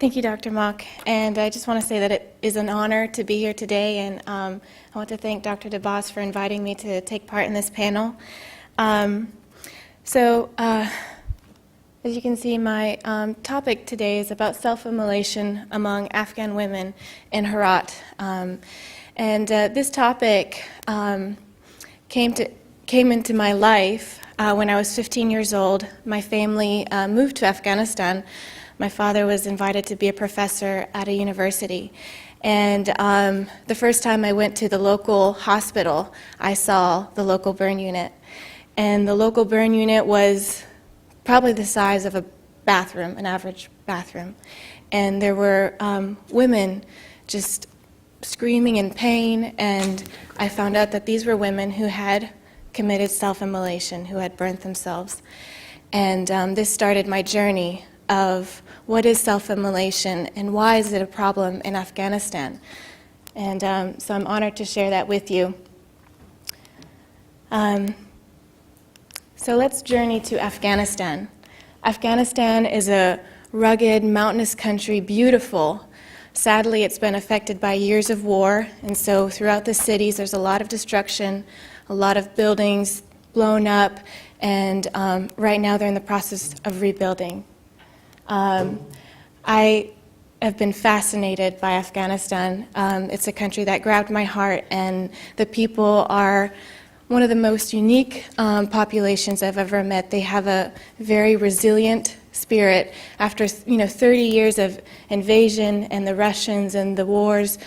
Thank you, Dr. Mock. And I just want to say that it is an honor to be here today, and I want to thank Dr. DeBoss for inviting me to take part in this panel. As you can see, my topic today is about self-immolation among Afghan women in Herat. This topic came into my life when I was 15 years old. My family moved to Afghanistan. My father was invited to be a professor at a university. And the first time I went to the local hospital, I saw the local burn unit. And the local burn unit was probably the size of a bathroom, an average bathroom. And there were women just screaming in pain, and I found out that these were women who had committed self-immolation, who had burnt themselves. And this started my journey of what is self-immolation and why is it a problem in Afghanistan. And so I'm honored to share that with you. So let's journey to Afghanistan. Afghanistan is a rugged, mountainous country, beautiful. Sadly, it's been affected by years of war, and so throughout the cities there's a lot of destruction, a lot of buildings blown up, and right now they're in the process of rebuilding. I have been fascinated by Afghanistan. It's a country that grabbed my heart, and the people are one of the most unique populations I've ever met. They have a very resilient spirit. After 30 years of invasion and the Russians and the wars,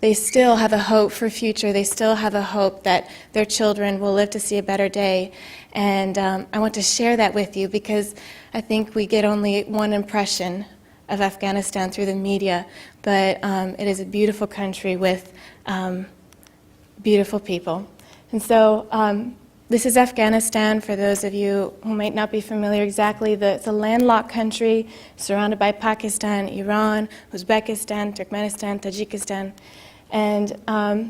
they still have a hope for future. They still have a hope that their children will live to see a better day. And I want to share that with you because I think we get only one impression of Afghanistan through the media, but it is a beautiful country with beautiful people. And so this is Afghanistan, for those of you who might not be familiar exactly. It's a landlocked country surrounded by Pakistan, Iran, Uzbekistan, Turkmenistan, Tajikistan. And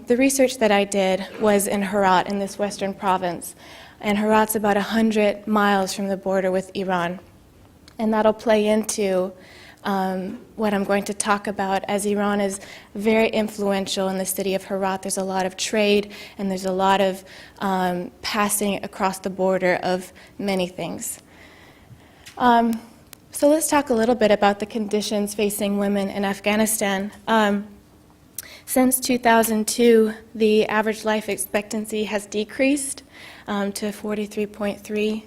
the research that I did was in Herat, in this western province. And Herat's about 100 miles from the border with Iran. And that'll play into what I'm going to talk about, as Iran is very influential in the city of Herat. There's a lot of trade, and there's a lot of passing across the border of many things. So let's talk a little bit about the conditions facing women in Afghanistan. Since 2002, the average life expectancy has decreased to 43.3.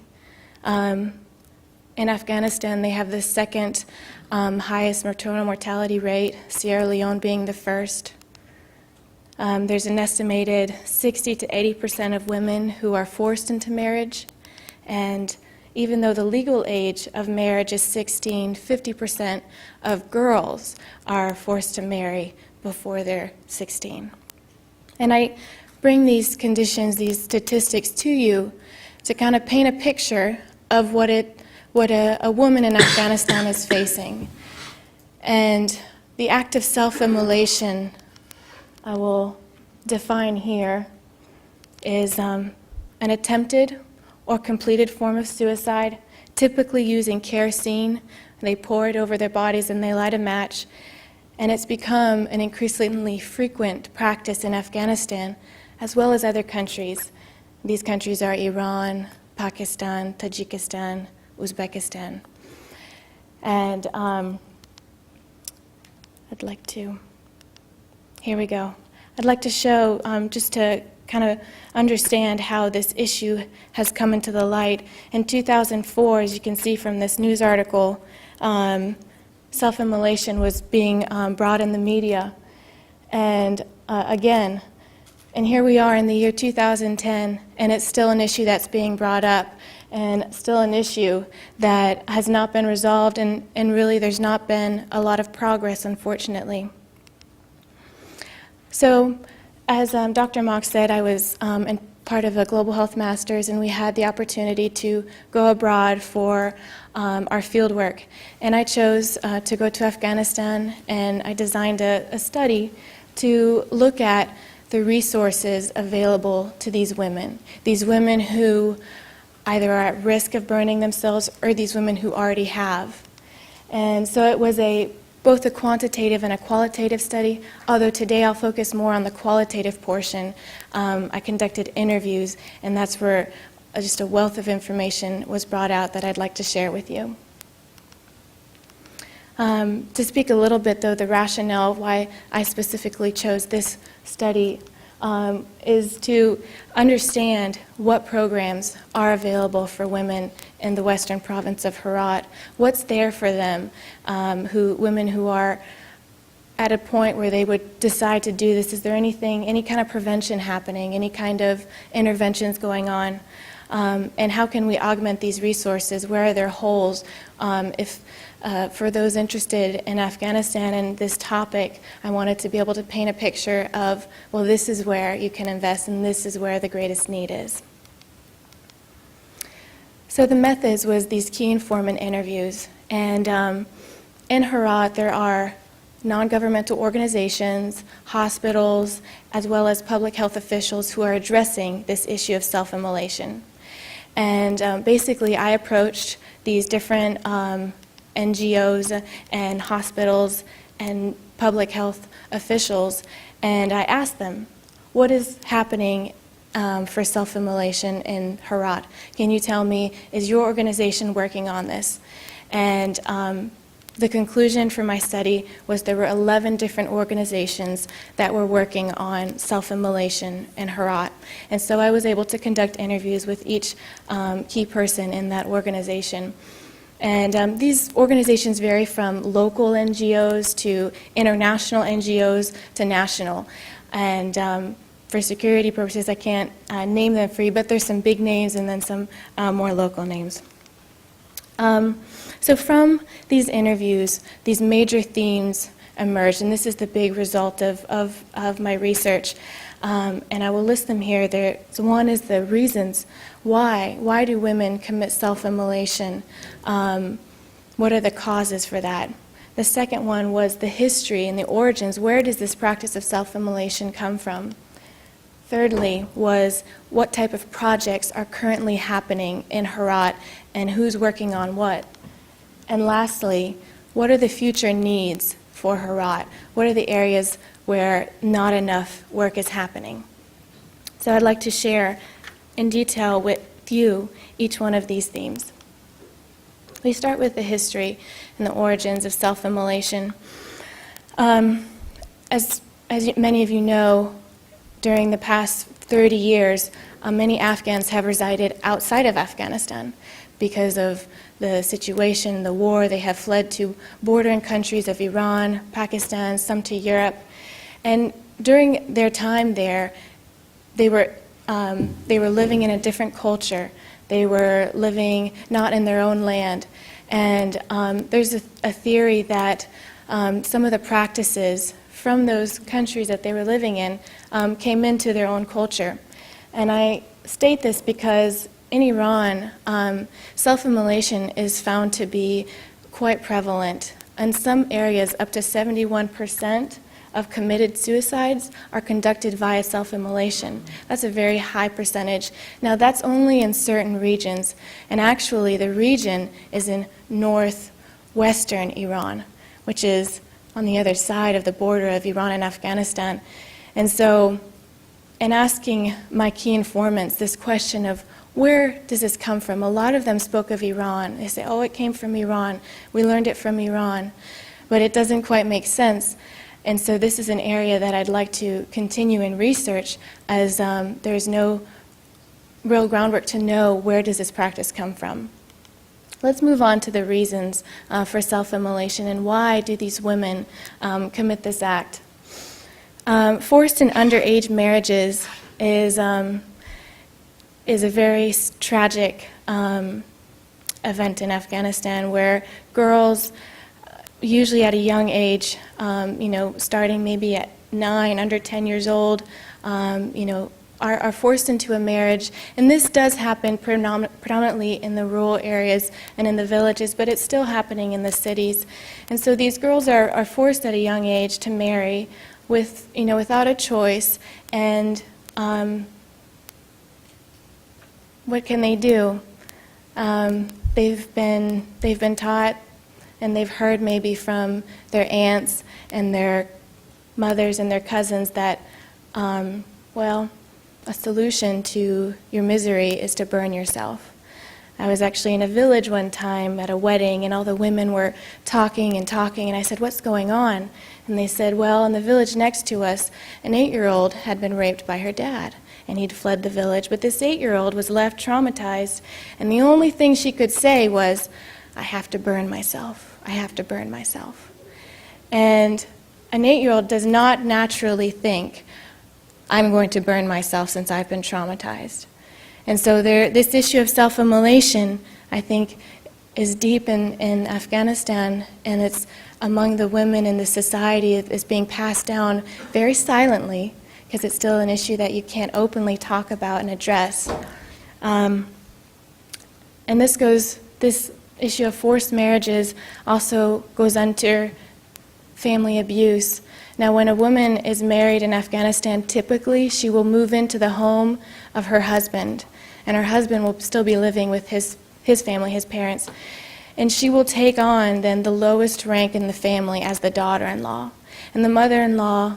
In Afghanistan, they have the second highest maternal mortality rate, Sierra Leone being the first. There's an estimated 60 to 80% of women who are forced into marriage, and even though the legal age of marriage is 16, 50% of girls are forced to marry before they're 16. And I bring these conditions, these statistics to you to kind of paint a picture of what a woman in Afghanistan is facing. And the act of self-immolation, I will define here, is an attempted or completed form of suicide, typically using kerosene. They pour it over their bodies and they light a match. And it's become an increasingly frequent practice in Afghanistan, as well as other countries. These countries are Iran, Pakistan, Tajikistan, Uzbekistan. And here we go. I'd like to show, just to kind of understand how this issue has come into the light. In 2004, as you can see from this news article, self-immolation was being brought in the media. And again, and here we are in the year 2010, and it's still an issue that's being brought up, and still an issue that has not been resolved, and really there's not been a lot of progress, unfortunately. So, as Dr. Mock said, I was part of a Global Health Masters, and we had the opportunity to go abroad for our field work. And I chose to go to Afghanistan, and I designed a study to look at the resources available to these women who either are at risk of burning themselves or these women who already have. And so it was a both a quantitative and a qualitative study, although today I'll focus more on the qualitative portion. I conducted interviews, and that's where just a wealth of information was brought out that I'd like to share with you. To speak a little bit, though, the rationale of why I specifically chose this study is to understand what programs are available for women in the western province of Herat, what's there for them, women who are at a point where they would decide to do this. Is there anything, any kind of prevention happening, any kind of interventions going on? And how can we augment these resources? Where are there holes? For those interested in Afghanistan and this topic, I wanted to be able to paint a picture of, well, this is where you can invest and this is where the greatest need is. So the methods was these key informant interviews. And in Herat, there are non-governmental organizations, hospitals, as well as public health officials who are addressing this issue of self-immolation. And basically, I approached these different NGOs and hospitals and public health officials, and I asked them, what is happening for self-immolation in Herat? Can you tell me, is your organization working on this? And the conclusion for my study was there were 11 different organizations that were working on self-immolation in Herat. And so I was able to conduct interviews with each key person in that organization. And these organizations vary from local NGOs to international NGOs to national. And for security purposes, I can't name them for you, but there's some big names and then some more local names. So from these interviews, these major themes emerged, and this is the big result of my research. And I will list them here. One is the reasons why. Why do women commit self-immolation? What are the causes for that? The second one was the history and the origins. Where does this practice of self-immolation come from? Thirdly was what type of projects are currently happening in Herat and who's working on what? And lastly, what are the future needs for Herat? What are the areas where not enough work is happening? So I'd like to share in detail with you each one of these themes. We start with the history and the origins of self-immolation. As many of you know, during the past 30 years, many Afghans have resided outside of Afghanistan because of the situation, the war. They have fled to bordering countries of Iran, Pakistan, some to Europe. And during their time there, they were living in a different culture. They were living not in their own land. And there's a theory that some of the practices from those countries that they were living in came into their own culture. And I state this because in Iran, self-immolation is found to be quite prevalent. In some areas, up to 71% of committed suicides are conducted via self-immolation. That's a very high percentage. Now, that's only in certain regions, and actually the region is in northwestern Iran, which is on the other side of the border of Iran and Afghanistan. And so, in asking my key informants this question of where does this come from, a lot of them spoke of Iran. They say, oh, it came from Iran. We learned it from Iran. But it doesn't quite make sense. And so this is an area that I'd like to continue in research, as there's no real groundwork to know where does this practice come from. Let's move on to the reasons for self-immolation and why do these women commit this act. Forced and underage marriages is a very tragic event in Afghanistan, where girls, usually at a young age, starting maybe at 9, under 10 years old, are forced into a marriage. And this does happen predominantly in the rural areas and in the villages, but it's still happening in the cities. And so these girls are forced at a young age to marry without a choice. And what can they do? They've been taught and they've heard maybe from their aunts and their mothers and their cousins that, well, a solution to your misery is to burn yourself. I was actually in a village one time at a wedding, and all the women were talking and talking, and I said, "What's going on?" And they said, "Well, in the village next to us, an 8-year-old had been raped by her dad, and he'd fled the village, but this 8-year-old was left traumatized, and the only thing she could say was, 'I have to burn myself. I have to burn myself.'" And an 8-year-old does not naturally think, "I'm going to burn myself since I've been traumatized." And so this issue of self-immolation, I think, is deep in Afghanistan, and it's among the women in the society. It's being passed down very silently, because it's still an issue that you can't openly talk about and address. And this issue of forced marriages also goes under family abuse. Now, when a woman is married in Afghanistan, typically she will move into the home of her husband, and her husband will still be living with his family, his parents, and she will take on then the lowest rank in the family as the daughter-in-law, and the mother-in-law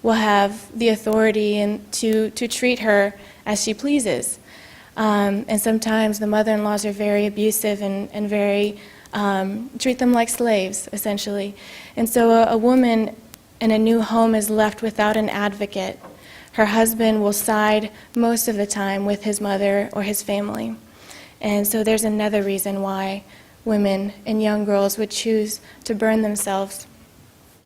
will have the authority to treat her as she pleases. And sometimes the mother-in-laws are very abusive and very treat them like slaves, essentially. And so a woman in a new home is left without an advocate. Her husband will side most of the time with his mother or his family. And so there's another reason why women and young girls would choose to burn themselves.